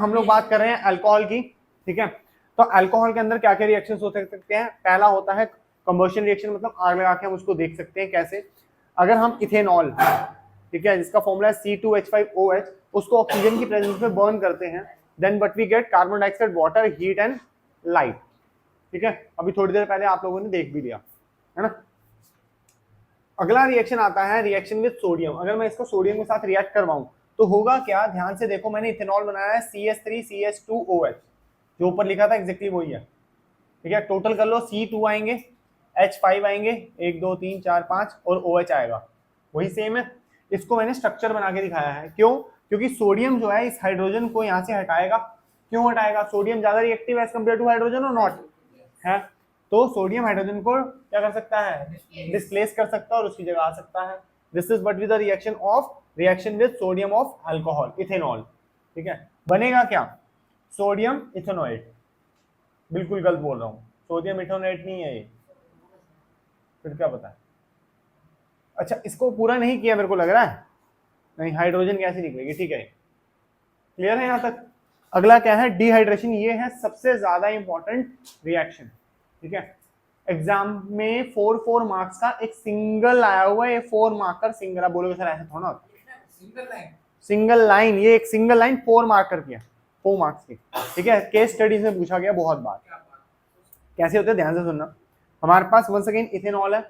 हम लोग बात कर रहे हैं अल्कोहल की, ठीक है। तो अल्कोहल के अंदर क्या क्या रिएक्शंस हो सकते हैं। पहला होता है कंबशन रिएक्शन, मतलब आग लगा के हम उसको देख सकते हैं कैसे। अगर हम इथेनॉल, ठीक है, जिसका फॉर्मूला है C2H5OH, उसको ऑक्सीजन की प्रेजेंस में बर्न करते हैं, then what we get carbon dioxide, water, heat and light, ठीक है। अभी थोड़ी देर पहले आप लोगों ने देख भी लिया, है ना। अगला रिएक्शन आता है रिएक्शन विद सोडियम। अगर मैं इसको सोडियम के साथ रिएक्ट करवाऊं तो होगा क्या, ध्यान से देखो, मैंने इथेनॉल बनाया है CH3CH2OH, जो ऊपर लिखा था एग्जैक्टली वही है, ठीक है। टोटल कर लो, C2 आएंगे, H5 आएंगे, 1 2 3 4 5 और OH आएगा, वही सेम है। इसको मैंने स्ट्रक्चर बना के दिखाया है, क्यों? क्योंकि सोडियम जो है इस हाइड्रोजन को यहाँ से हटाएगा। क्यों हटाएगा? सोडियम ज्यादा रिएक्टिव है एज कम्पेयर टू हाइड्रोजन और नॉट है, तो सोडियम हाइड्रोजन को क्या कर सकता है, डिस्प्लेस कर सकता है और उसकी जगह आ सकता है। This is what with the reaction with sodium of alcohol, ethanol, ठीक है। बनेगा क्या? Sodium ethanoate. बिल्कुल गलत बोल रहा हूँ, सोडियम इथेनोएट नहीं है ये, फिर क्या पता है। अच्छा, इसको पूरा नहीं किया मेरे को लग रहा है, नहीं, हाइड्रोजन गैस ही निकलेगी, ठीक है। क्लियर है यहाँ तक? अगला क्या है, डिहाइड्रेशन। ये है सबसे ज्यादा इंपॉर्टेंट रिएक्शन, ठीक है। एग्जाम में 4 मार्क्स का एक सिंगल आया हुआ है, 4 मार्कर सिंगल। आप बोलोगे सर ऐसा थोड़ा होता, सिंगल लाइन, ये एक सिंगल लाइन 4 मार्कर की है, 4 मार्क्स की, ठीक है। केस स्टडीज में पूछा गया बहुत बार। कैसे होते हैं, ध्यान से सुनना। हमारे पास वंस अगेन इथेनॉल है।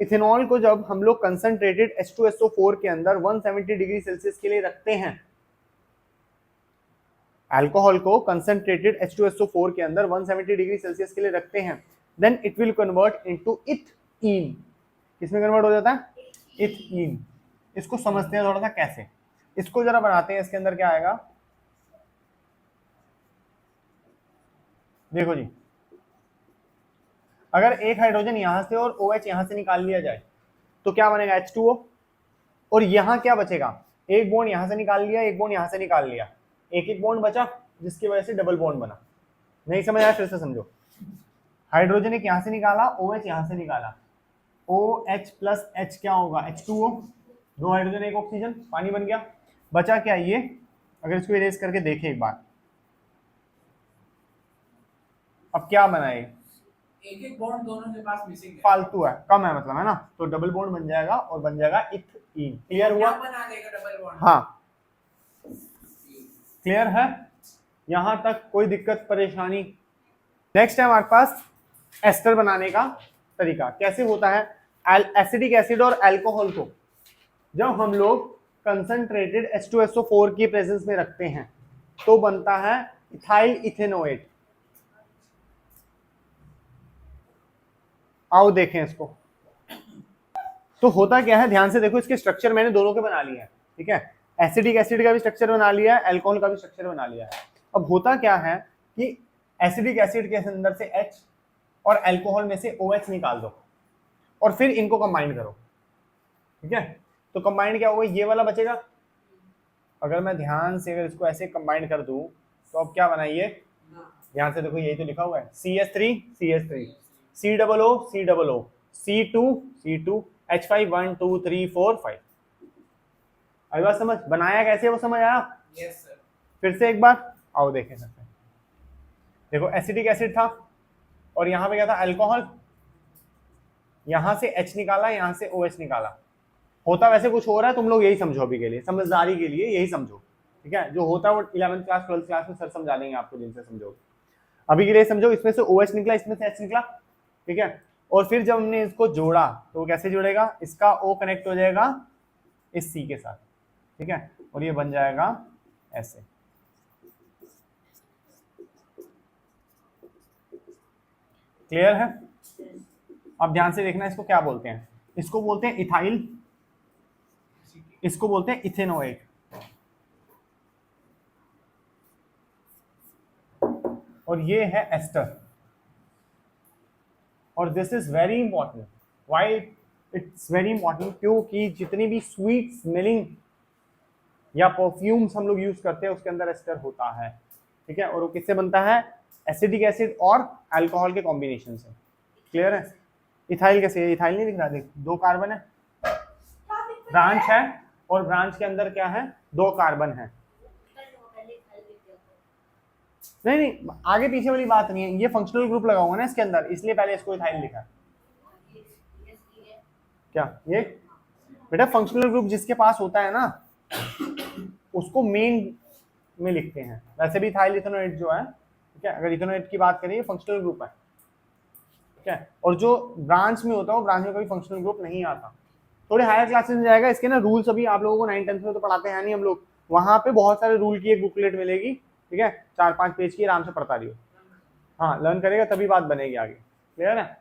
इथेनॉल को जब हम लोग कंसंट्रेटेड H2SO4 के अंदर 170 डिग्री सेल्सियस के लिए रखते हैं, अल्कोहल को कंसंट्रेटेड H2SO4 के अंदर 170 डिग्री सेल्सियस के लिए रखते हैं, then it will convert into ethene. किसमें कन्वर्ट हो जाता है? इथीन। इसको समझते हैं थोड़ा सा कैसे, इसको जरा बनाते हैं। इसके अंदर क्या आएगा, देखो जी, अगर एक हाइड्रोजन यहां से और OH यहां से निकाल लिया जाए तो क्या बनेगा? H2O। और यहां क्या बचेगा? एक बॉन्ड यहां से निकाल लिया, एक बॉन्ड यहां से निकाल लिया, एक एक बॉन्ड बचा, जिसकी वजह से डबल बॉन्ड बना। नहीं समझ आया? फिर से समझो। हाइड्रोजन एक यहां से निकाला, OH यहां से निकाला, OH प्लस H क्या होगा? H2O। 2 हाइड्रोजन 1 ऑक्सीजन, पानी बन गया। बचा क्या ये? अगर इसको इरेज करके देखें एक बार, अब क्या बना ये? एक एक बॉन्ड दोनों के पास मिसिंग है, फालतू है, कम है मतलब, है ना। तो डबल बॉन्ड बन जाएगा और बन जाएगा इथीन। क्लियर हुआ? बना देगा डबल बॉन्ड। हाँ, क्लियर है यहां तक? कोई दिक्कत परेशानी? नेक्स्ट है हमारे पास एस्टर बनाने का तरीका। कैसे होता है? एसिडिक एसिड और अल्कोहल को जब हम लोग कंसंट्रेटेड H2SO4 की प्रेजेंस में रखते हैं तो बनता है इथाइल इथेनोएट। आओ देखें इसको। तो होता क्या है, ध्यान से देखो, इसके स्ट्रक्चर मैंने दोनों के बना लिए हैं, ठीक है। एसिडिक एसिड का भी स्ट्रक्चर बना लिया है, अल्कोहल का भी स्ट्रक्चर बना लिया है। अब होता क्या है कि एसिडिक एसिड के अंदर से H और अल्कोहल में से OH निकाल दो और फिर इनको कंबाइन करो, ठीक है। तो कंबाइंड क्या होगा? ये वाला बचेगा। अगर मैं ध्यान से अगर इसको ऐसे कंबाइन कर दूं तो अब क्या बनाइए, ध्यान से देखो, यही तो लिखा हुआ है CH3 CH3 COO COO C2 C2 H5 1 2 3 4 5। अभी बात समझ, बनाया कैसे वो समझ आया? Yes sir. फिर से एक बार आओ देखें सकते हैं। देखो एसिडिक एसिड था और यहाँ पे क्या था? अल्कोहल। यहां से H निकाला, यहां से OH निकाला। होता वैसे कुछ हो रहा है, तुम लोग यही समझो अभी के लिए, समझदारी के लिए यही समझो, ठीक है। जो होता है वो 11th क्लास 12th क्लास में सर समझा देंगे आपको, जिनसे समझोगे। अभी के लिए समझो, इसमें से OH निकला, इसमें से H निकला, ठीक है। और फिर जब हमने इसको जोड़ा तो वो कैसे जुड़ेगा? इसका O कनेक्ट हो जाएगा इस C के साथ, ठीक है, और ये बन जाएगा ऐसे। क्लियर है? अब ध्यान से देखना, इसको क्या बोलते हैं? इसको बोलते हैं इथाइल, इसको बोलते हैं इथेनोएट। और ये है एस्टर। और this is very important. Why it's very important? क्योंकि जितनी भी स्वीट स्मेलिंग या परफ्यूम्स हम लोग यूज करते हैं उसके अंदर एस्टर होता है, ठीक है। और वो किससे बनता है? एसिडिक एसिड और अल्कोहल के कॉम्बिनेशन से। क्लियर है? इथाइल कैसे है? इथाइल नहीं दिख रहा, देख 2 कार्बन है, ब्रांच है, और ब्रांच के अंदर क्या है? 2 कार्बन है। नहीं नहीं, आगे पीछे वाली बात नहीं है, ये फंक्शनल ग्रुप लगा हुआ है ना इसके अंदर, इसलिए पहले इसको इथाइल लिखा है। क्या ये बेटा फंक्शनल ग्रुप जिसके पास होता है ना उसको मेन में लिखते हैं। वैसे भी इथाइल इथेनोएट जो है, ठीक है, अगर इथेनोएट की बात करें फंक्शनल ग्रुप है, ठीक है, और जो ब्रांच में होता है वो ब्रांच में कोई फंक्शनल ग्रुप नहीं आता। थोड़े हायर क्लासेस में जाएगा, इसके ना रूल्स अभी आप लोगों को 9th-10th में तो पढ़ाते हैं नहीं हम लोग, वहां पे बहुत सारे रूल की एक बुकलेट मिलेगी, ठीक है, 4-5 पेज की, आराम से पढ़ता रहियो। हाँ लर्न करेगा तभी बात बनेगी आगे, क्लियर है।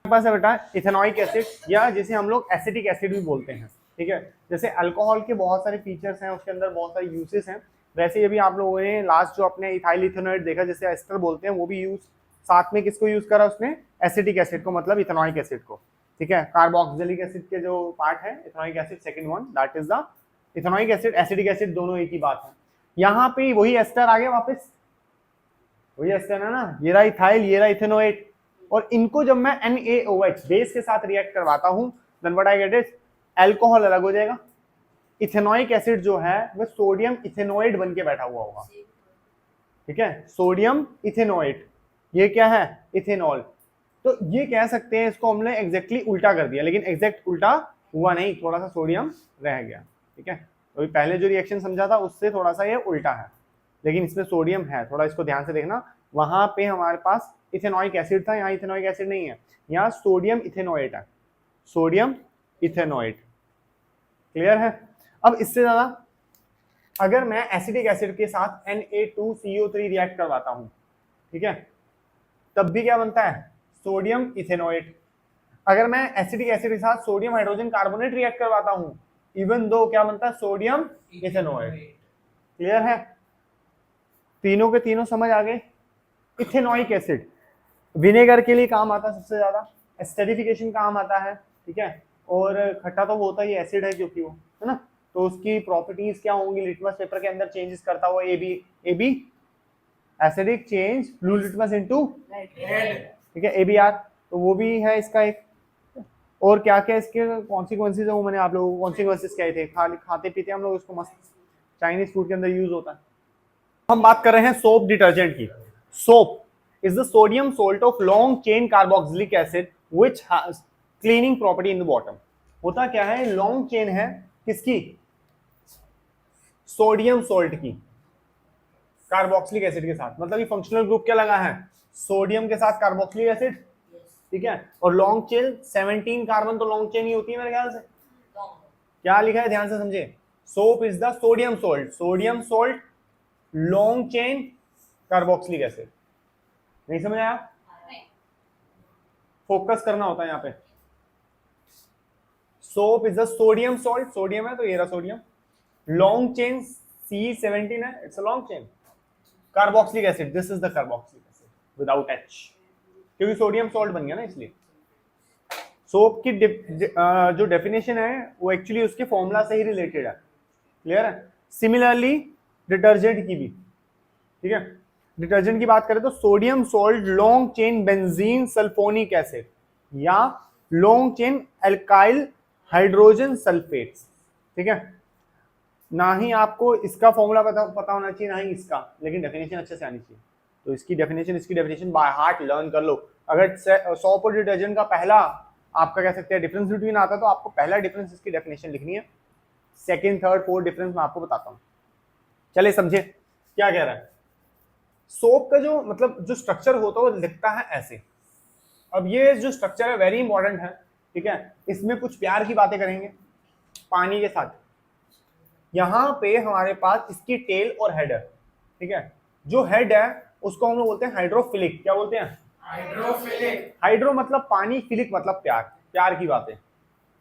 पास है बेटा इथेनॉइक एसिड, या जिसे हम लोग एसिटिक एसिड भी बोलते हैं, ठीक है। जैसे अल्कोहल के बहुत सारे फीचर्स हैं, उसके अंदर बहुत सारे यूजेस हैं, वैसे ये भी आप लोगों ने लास्ट जो अपने इथाइल इथेनोएट देखा, जैसे एस्टर बोलते हैं, वो भी यूज साथ में किसको यूज करा उसने, एसिटिक एसिड को, मतलब इथेनॉइक एसिड को, ठीक है। कार्बोक्सिलिक एसिड के जो पार्ट है, ethanoic acid second one, that is the ethanoic acid. Acetic acid दोनों एक ही बात है। यहाँ पे वही एस्टर आ गया वापस, वही एस्टर है ना, ये रहा इथाइल, ये रहा इथेनोएट, और इनको जब मैं NaOH बेस के साथ रिएक्ट करवाता हूं, then what I get is alcohol अलग हो जाएगा, इथेनॉइक एसिड जो है वो सोडियम इथेनोएट बन के बैठा हुआ होगा, ठीक है, सोडियम इथेनोएट, ये क्या है, इथेनॉल। तो ये कह सकते हैं इसको हमने एग्जैक्टली उल्टा कर दिया, लेकिन एग्जैक्ट उल्टा हुआ नहीं, थोड़ा सा सोडियम रह गया, ठीक है। तो पहले जो रिएक्शन समझा था उससे थोड़ा सा ये उल्टा है, लेकिन इसमें सोडियम है, थोड़ा इसको ध्यान से देखना। वहां पे हमारे पास इथेनॉइक एसिड था, यहाँ इथेनॉइक एसिड नहीं है, यहाँ सोडियम इथेनोएट है, सोडियम इथेनोएट, क्लियर है। अब इससे ज्यादा अगर मैं एसिटिक एसिड के साथ Na2CO3 रिएक्ट करवाता हूं, ठीक है, तब भी क्या बनता है, सोडियम इथेनोएट। अगर मैं एसिटिक एसिड के साथ सोडियम हाइड्रोजन कार्बोनेट रिएक्ट करवाता हूं, इवन दो क्या बनता है, सोडियम इथेनोएट, क्लियर है। तीनों के तीनों समझ आ गए। इथेनॉइक एसिड विनेगर के लिए काम आता है सबसे ज्यादा, एस्टरिफिकेशन काम आता है, ठीक है, और खट्टा तो वो होता ही एसिड है क्योंकि वो है ना, तो उसकी प्रॉपर्टीज क्या होंगी, लिटमस पेपर के अंदर चेंजेस करता हुआ AB acidic change blue litmus into red, ठीक है, ABR, तो वो भी है इसका एक। और क्या क्या इसके कॉन्सिक्वेंसेज है वो मैंने आप लोगों को कॉन्सिक्वेंसेज क्या थे, खाते पीते हम लोग इसको, मस्त चाइनीज फूड के अंदर यूज होता है। हम बात कर रहे हैं सोप डिटर्जेंट की। Soap is the sodium salt of long chain carboxylic acid which has cleaning property in the bottom। होता क्या है, लॉन्ग चेन है किसकी, सोडियम सॉल्ट की कार्बोक्सिलिक एसिड के साथ, मतलब ये फंक्शनल ग्रुप क्या लगा है, सोडियम के साथ कार्बोक्सिलिक एसिड, ठीक है, और लॉन्ग चेन 17 कार्बन तो लॉन्ग चेन ही होती है मेरे ख्याल से। क्या लिखा है ध्यान से समझे, soap is the sodium salt, sodium salt long chain carboxylic acid. नहीं समझ आया, फोकस करना होता है यहाँ पे। Soap is the sodium salt, sodium है तो ये रहा सोडियम, लॉन्ग चेन C17 है, it's a long chain, carboxylic acid, this is the carboxylic acid without H, क्योंकि सोडियम सॉल्ट बन गया ना इसलिए। सोप की जो डेफिनेशन है वो एक्चुअली उसके फॉर्मूला से ही रिलेटेड है, क्लियर है। सिमिलरली डिटर्जेंट की भी, ठीक है, डिटर्जेंट की बात करें तो sodium salt long chain benzene sulphonic acid या long chain alkyl hydrogen sulphates, ठीक है। ना ही आपको इसका फॉर्मूला पता होना चाहिए, ना ही इसका, लेकिन डेफिनेशन अच्छे से आनी चाहिए। तो इसकी डेफिनेशन बाय हार्ट लर्न कर लो। अगर सोप और डिटर्जेंट का पहला आपका कह सकते हैं डिफरेंस बिटवीन आता है, तो आपको पहला डिफरेंस इसकी डेफिनेशन लिखनी है, सेकंड थर्ड फोर्थ डिफरेंस मैं आपको बताता हूं। चलिए समझे क्या कह रहा है। सोप का जो मतलब जो स्ट्रक्चर होता है वो दिखता है ऐसे। अब ये जो स्ट्रक्चर है वेरी इंपॉर्टेंट है, ठीक है, इसमें कुछ प्यार की बातें करेंगे पानी के साथ। यहाँ पे हमारे पास इसकी टेल और हेड है, ठीक है, जो हेड है उसको हम लोग बोलते हैं हाइड्रोफिलिक। क्या बोलते हैं, हाइड्रोफिलिक। हाइड्रो मतलब पानी, फिलिक मतलब प्यार, प्यार की बातें,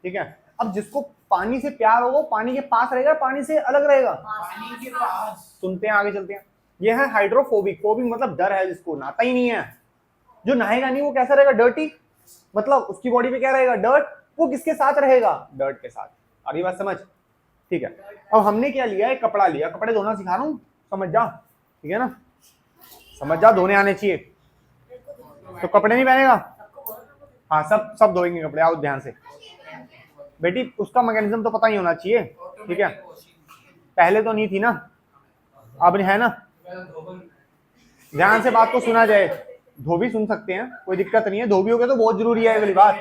ठीक है। अब जिसको पानी से प्यार होगा पानी के पास रहेगा, पानी से अलग रहेगा, पानी के पास। सुनते हैं आगे चलते हैं। ये है हाइड्रोफोबिक, फोबिक मतलब डर है, जिसको नहाता ही नहीं है, जो नहाएगा नहीं वो कैसा रहेगा, डर्टी, मतलब उसकी बॉडी पे क्या रहेगा, डर्ट, वो किसके साथ रहेगा, डर्ट के साथ। और ये बात समझ, ठीक है। अब हमने क्या लिया है, कपड़ा लिया, कपड़े धोना सिखा रहा हूं, समझ जा, ठीक है ना, समझ जा, धोने आने चाहिए। तो कपड़े नहीं पहनेगा, हाँ सब धोएंगे कपड़े, आओ ध्यान से बेटी, उसका मैकेनिज्म तो पता ही होना चाहिए, ठीक है। पहले तो नहीं थी ना, अब है ना, ध्यान से बात को सुना जाए। धोबी सुन सकते हैं, कोई दिक्कत नहीं है, धोबी हो गए तो बहुत जरूरी है ये वाली बात।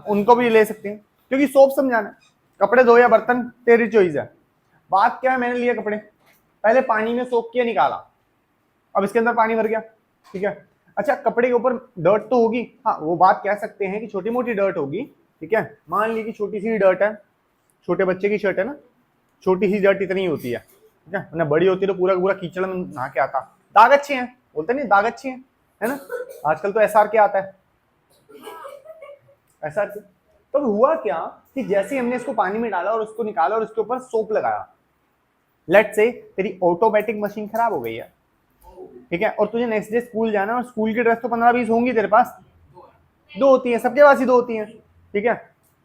उनको भी ले सकते हैं, क्योंकि सोप समझाना, कपड़े धो या बर्तन तेरी चॉइस है। बात क्या है, मैंने लिए कपड़े, पहले पानी में सोप किया, निकाला, अब इसके अंदर पानी भर गया, ठीक है। अच्छा, कपड़े के ऊपर डर्ट तो होगी, हाँ वो बात कह सकते हैं कि छोटी मोटी डर्ट होगी, ठीक है। मान ली कि छोटी सी डर्ट है, छोटे बच्चे की शर्ट है ना, छोटी सी डर्ट इतनी ही होती है, ठीक है ना, बड़ी होती है तो पूरा पूरा कीचड़ में नहा के आता। दाग अच्छे हैं, बोलते नहीं दाग अच्छे हैं, है ना। आजकल तो एसआर के आता है, एसआर के। तो हुआ क्या कि जैसे ही हमने इसको पानी में डाला और उसको निकाला और उसके ऊपर सोप लगाया, लेट से तेरी ऑटोमेटिक मशीन खराब हो गई है, ठीक है, और तुझे नेक्स्ट डे स्कूल जाना, और स्कूल की ड्रेस तो 15-20 होंगी तेरे पास, 2 होती है, सबके पास ही 2 होती हैं, ठीक है।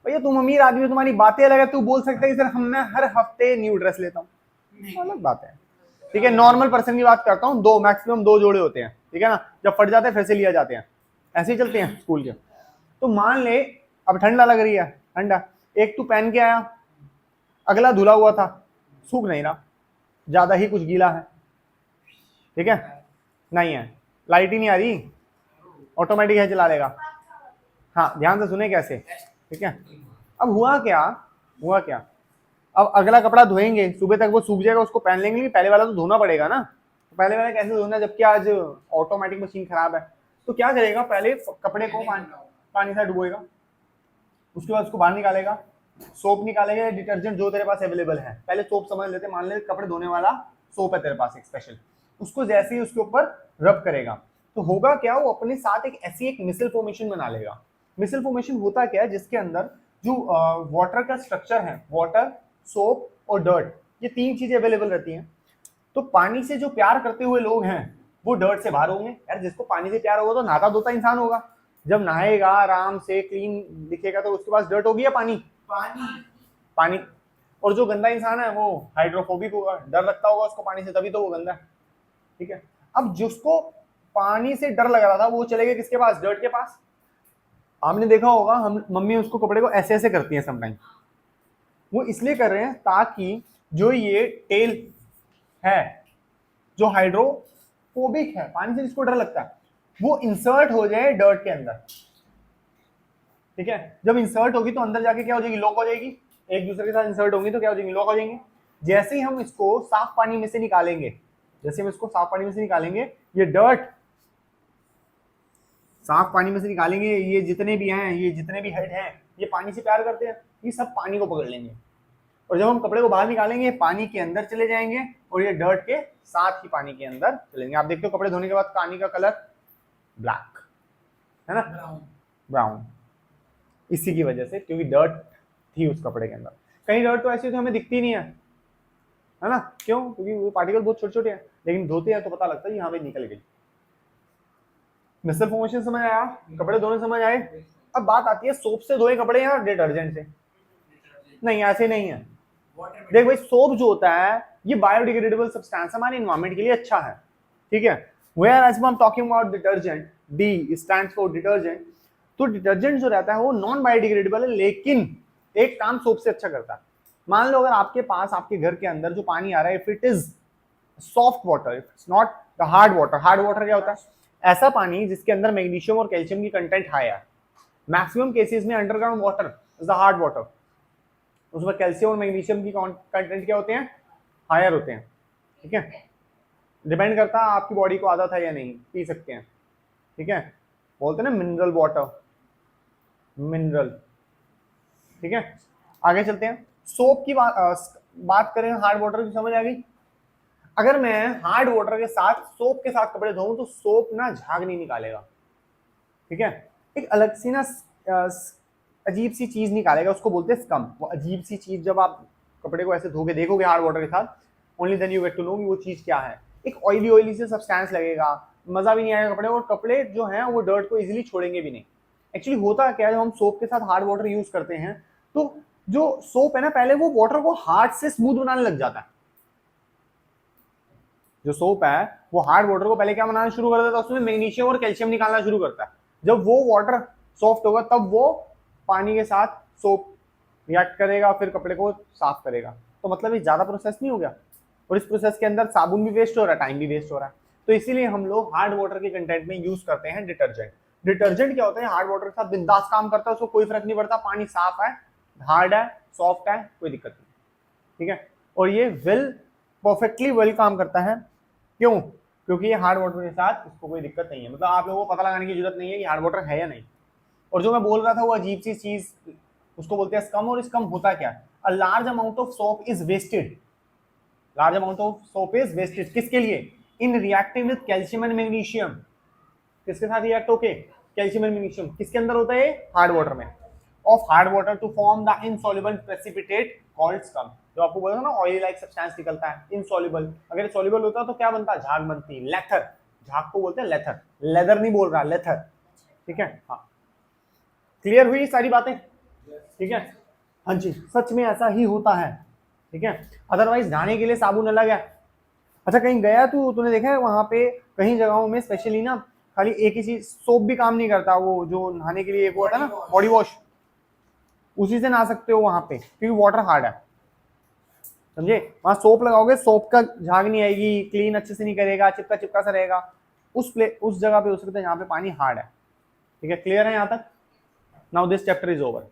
भैया तुम अमीर आदमी हो, तुम्हारी बातें अलग है, तू बोल सकता है कि सर मैं हर हफ्ते न्यू ड्रेस लेता हूँ, अलग बात है, ठीक है। नॉर्मल पर्सन की बात करता हूँ, 2 मैक्सिमम 2 जोड़े होते हैं, ठीक है ना, जब फट जाते हैं फिर से लिया जाते हैं, ऐसे ही चलते हैं स्कूल के। तो मान ले अब ठंडा लग रही है, ठंडा, एक तू पहन के आया, अगला धुला हुआ था, सूख नहीं रहा, ज्यादा ही कुछ गीला है, ठीक है, नहीं है, लाइट ही नहीं आ रही, ऑटोमेटिक है, चला लेगा। हाँ ध्यान से सुने कैसे, ठीक है। अब हुआ क्या, हुआ क्या, अब अगला कपड़ा धोएंगे, सुबह तक वो सूख जाएगा, उसको पहन लेंगे, पहले वाला तो धोना पड़ेगा ना, तो पहले वाला कैसे धोना, जबकि आज ऑटोमेटिक मशीन खराब है। तो क्या करेगा, पहले कपड़े को पानी से डुबोएगा, उसके बाद उसको बाहर निकालेगा, सोप निकालेगा, डिटर्जेंट जो तेरे पास अवेलेबल है, पहले सोप समझ लेते, मान ले कपड़े धोने वाला सोप है तेरे पास एक स्पेशल, उसको जैसे ही उसके ऊपर रब करेगा तो होगा क्या, वो अपने साथ एक ऐसी एक मिसल फॉर्मेशन बना लेगा। मिसल फॉर्मेशन होता क्या है, जिसके अंदर जो वाटर का स्ट्रक्चर है, वाटर, सोप और डर्ट, ये 3 चीजें अवेलेबल रहती हैं। तो पानी से जो प्यार करते हुए लोग हैं वो डर्ट से बाहर होंगे। यार जिसको पानी से प्यार होगा तो नहाता धोता इंसान होगा, जब नहाएगा आराम से क्लीन दिखेगा तो उसके पास डर्ट होगी या पानी, पानी। और जो गंदा इंसान है वो हाइड्रोफोबिक होगा, डर लगता होगा उसको पानी से, तभी तो वो गंदा है, ठीक है। अब जिसको पानी से डर लग रहा था वो चले गए किसके पास, डर्ट के पास। आपने देखा होगा हम मम्मी उसको कपड़े को ऐसे ऐसे करती हैं समटाइम, वो इसलिए कर रहे हैं ताकि जो ये टेल है जो हाइड्रोफोबिक है, पानी से जिसको डर लगता है, वो इंसर्ट हो जाए डर्ट के अंदर, ठीक है। जब इंसर्ट होगी तो अंदर जाके क्या हो जाएगी, लॉक हो जाएगी, एक दूसरे के साथ इंसर्ट होंगी तो क्या हो जाएंगे, लॉक हो जाएंगे। जैसे ही हम इसको साफ पानी में से निकालेंगे, जैसे हम इसको साफ पानी में से निकालेंगे, ये डर्ट साफ पानी में से निकालेंगे, ये जितने भी हैं, ये जितने भी हेड हैं, ये पानी से प्यार करते हैं, ये सब पानी को पकड़ लेंगे, और जब हम कपड़े को बाहर निकालेंगे पानी के अंदर चले जाएंगे और ये डर्ट के साथ ही पानी के अंदर चलेंगे। आप देखते हो कपड़े धोने के बाद पानी का कलर ब्लैक है ना, ब्राउन, इसी की वजह से, क्योंकि डर्ट थी उस कपड़े के अंदर। कहीं डर्ट तो ऐसी तो हमें दिखती नहीं है ना, क्यों, क्योंकि वो पार्टिकल बहुत छोटे छोटे हैं, लेकिन धोते हैं तो पता लगता है यहाँ पे निकल गई। मिसल फॉर्मेशन समझ आया, कपड़े धोने समझ आए। अब बात आती है सोप से धोए कपड़े या डिटर्जेंट से। नहीं, ऐसे नहीं है। देख भाई, सोप जो होता है ये बायोडिग्रेडेबल सब्सटेंस हमारे एनवायरमेंट के लिए अच्छा है, ठीक है। Where as I am talking about detergent, D stands for detergent, तो डिटर्जेंट जो रहता है वो नॉन बायोडिग्रेडेबल है, लेकिन एक काम सोप से अच्छा करता है। मान लो अगर आपके पास आपके घर के अंदर जो पानी आ रहा है, if it is soft water, if it's not the hard water, hard water क्या होता है, ऐसा पानी जिसके अंदर मैग्नीशियम और कैल्शियम की कंटेंट हाई है। मैक्सिमम केसेस में underground water is the hard water, उसमें कैल्शियम और मैग्नीशियम की कंटेंट क्या होते हैं, हायर होते हैं, ठीक है। डिपेंड करता है आपकी बॉडी को आदत है या नहीं, पी सकते हैं, ठीक है। बोलते हैं ना मिनरल वाटर, मिनरल, ठीक है। आगे चलते हैं, सोप की बात करें, हार्ड वाटर की समझ आ गई। अगर मैं हार्ड वाटर के साथ सोप के साथ कपड़े धोऊं तो सोप ना झाग नहीं निकालेगा, ठीक है। एक अलग सी ना अजीब सी चीज निकालेगा, उसको बोलते हैं स्कम। वो अजीब सी चीज जब आप कपड़े को ऐसे धो के देखोगे हार्ड वाटर के साथ, only then you get to know कि वो चीज क्या है। एक ऑयली ऑयली से सब्सटेंस लगेगा, मजा भी नहीं आएगा कपड़े, और कपड़े जो हैं वो डर्ट को इजीली छोड़ेंगे भी नहीं। एक्चुअली होता क्या है, जब हम सोप के साथ हार्ड वाटर यूज करते हैं तो जो सोप है ना, पहले वो वाटर को हार्ड से स्मूथ बनाने लग जाता है। जो सोप है वो हार्ड वाटर को पहले क्या बनाना शुरू कर देता है, उसमें मैग्नीशियम और कैल्शियम निकालना शुरू करता है। जब वो वाटर सॉफ्ट होगा तब वो पानी के साथ सोप रिएक्ट करेगा, फिर कपड़े को साफ करेगा। तो मतलब ये ज्यादा प्रोसेस नहीं हो गया, और इस प्रोसेस के अंदर साबुन भी वेस्ट हो रहा है, टाइम भी वेस्ट हो रहा है। तो इसीलिए हम लोग हार्ड वाटर के कंटेंट में यूज करते हैं डिटर्जेंट। डिटर्जेंट क्या होता है, हार्ड वाटर के साथ बिंदास काम करता है, उसको कोई फर्क नहीं पड़ता पानी साफ है, हार्ड है, सॉफ्ट है, कोई दिक्कत नहीं, ठीक है। और ये परफेक्टली वेल काम करता है। क्यों? क्योंकि ये हार्ड वाटर के साथ इसको कोई दिक्कत नहीं है, मतलब आप लोगों को पता लगाने की जरूरत नहीं है कि हार्ड वाटर है या नहीं। और जो मैं बोल रहा था वो अजीब सी चीज, उसको बोलते हैं स्कम। और स्कम होता क्या है, a large amount of soap is wasted, large amount of soap is wasted किसके लिए, in reacting with calcium and magnesium. किसके साथ रिएक्ट होके, कैल्शियम एंड मैग्नीशियम। किसके अंदर होता है, हार्ड वाटर में, of hard water to form the insoluble precipitate called scum. जो आपको बोला था ना ऑयली लाइक सब्सटेंस निकलता है, इनसॉल्युबल। अगर सॉल्युबल होता तो क्या बनता, झाग बनती, लेथर। झाग को बोलते हैं लेथर, लेदर नहीं बोल रहा, लेथर, ठीक है। हाँ, क्लियर हुई सारी बातें, ठीक है। हाँ जी, सच में ऐसा ही होता है, ठीक है। अदरवाइज नहाने के लिए साबुन अलग है। अच्छा, कहीं गया तूने देखा है वहां पे कहीं जगहों में स्पेशली ना, खाली एक ही चीज, सोप भी काम नहीं करता, वो जो नहाने के लिए एक वो होता है ना बॉडी वॉश, उसी से नहा सकते हो वहां पे, क्योंकि वाटर हार्ड है, समझे। वहां सोप लगाओगे, सोप का झाग नहीं आएगी, क्लीन अच्छे से नहीं करेगा, चिपका चिपका सा रहेगा। उस जगह पे हो सकता है जहाँ पे पानी हार्ड है, ठीक है। क्लियर है यहाँ तक? Now this chapter is over.